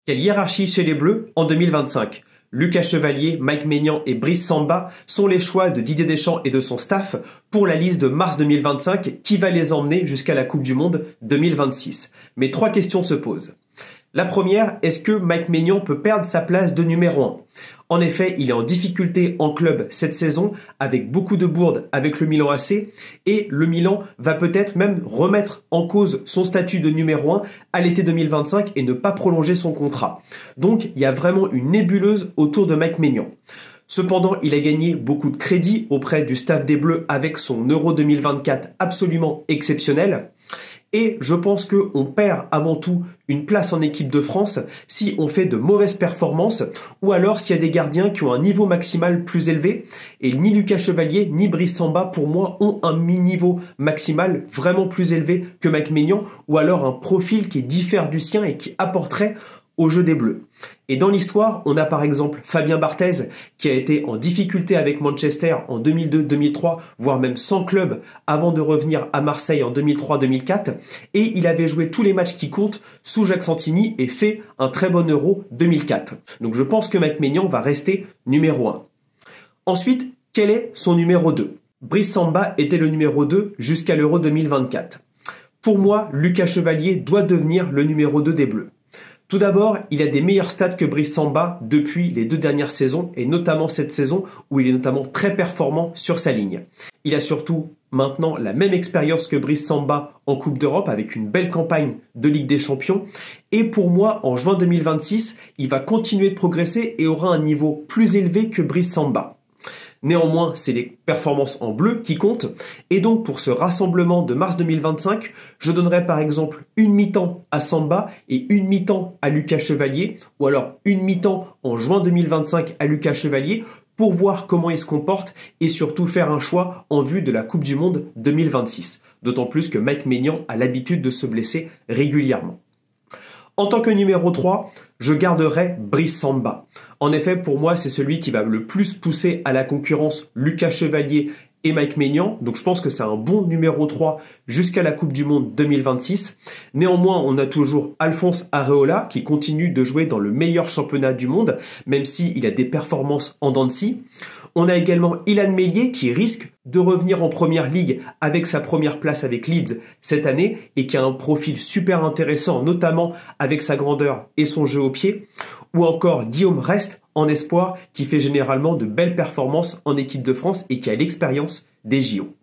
Quelle hiérarchie chez les Bleus en 2025? Lucas Chevalier, Mike Maignan et Brice Samba sont les choix de Didier Deschamps et de son staff pour la liste de mars 2025 qui va les emmener jusqu'à la Coupe du Monde 2026. Mais trois questions se posent. La première, est-ce que Mike Maignan peut perdre sa place de numéro 1? En effet, il est en difficulté en club cette saison avec beaucoup de bourdes avec le Milan AC et le Milan va peut-être même remettre en cause son statut de numéro 1 à l'été 2025 et ne pas prolonger son contrat. Donc, il y a vraiment une nébuleuse autour de Mike Maignan. Cependant, il a gagné beaucoup de crédit auprès du staff des Bleus avec son Euro 2024 absolument exceptionnel. Et je pense qu'on perd avant tout une place en équipe de France si on fait de mauvaises performances ou alors s'il y a des gardiens qui ont un niveau maximal plus élevé. Et ni Lucas Chevalier ni Brice Samba, pour moi, ont un niveau maximal vraiment plus élevé que Mike Maignan ou alors un profil qui diffère du sien et qui apporterait au jeu des Bleus. Et dans l'histoire, on a par exemple Fabien Barthez qui a été en difficulté avec Manchester en 2002-2003, voire même sans club avant de revenir à Marseille en 2003-2004. Et il avait joué tous les matchs qui comptent sous Jacques Santini et fait un très bon Euro 2004. Donc je pense que Mike Maignan va rester numéro 1. Ensuite, quel est son numéro 2? Brice Samba était le numéro 2 jusqu'à l'Euro 2024. Pour moi, Lucas Chevalier doit devenir le numéro 2 des Bleus. Tout d'abord, il a des meilleurs stats que Brice Samba depuis les 2 dernières saisons et notamment cette saison où il est notamment très performant sur sa ligne. Il a surtout maintenant la même expérience que Brice Samba en Coupe d'Europe avec une belle campagne de Ligue des Champions. Et pour moi, en juin 2026, il va continuer de progresser et aura un niveau plus élevé que Brice Samba. Néanmoins, c'est les performances en bleu qui comptent. Et donc, pour ce rassemblement de mars 2025, je donnerais par exemple une mi-temps à Samba et une mi-temps à Lucas Chevalier, ou alors une mi-temps en juin 2025 à Lucas Chevalier pour voir comment il se comporte et surtout faire un choix en vue de la Coupe du Monde 2026. D'autant plus que Mike Maignan a l'habitude de se blesser régulièrement. En tant que numéro 3, je garderai Brice Samba. En effet, pour moi, c'est celui qui va le plus pousser à la concurrence Lucas Chevalier et Mike Maignan. Donc je pense que c'est un bon numéro 3 jusqu'à la Coupe du Monde 2026. Néanmoins, on a toujours Alphonse Areola qui continue de jouer dans le meilleur championnat du monde, même s'il a des performances en dents de scie. On a également Illan Meslier qui risque de revenir en première ligue avec sa première place avec Leeds cette année et qui a un profil super intéressant, notamment avec sa grandeur et son jeu au pied. Ou encore Guillaume Rest en espoir qui fait généralement de belles performances en équipe de France et qui a l'expérience des JO.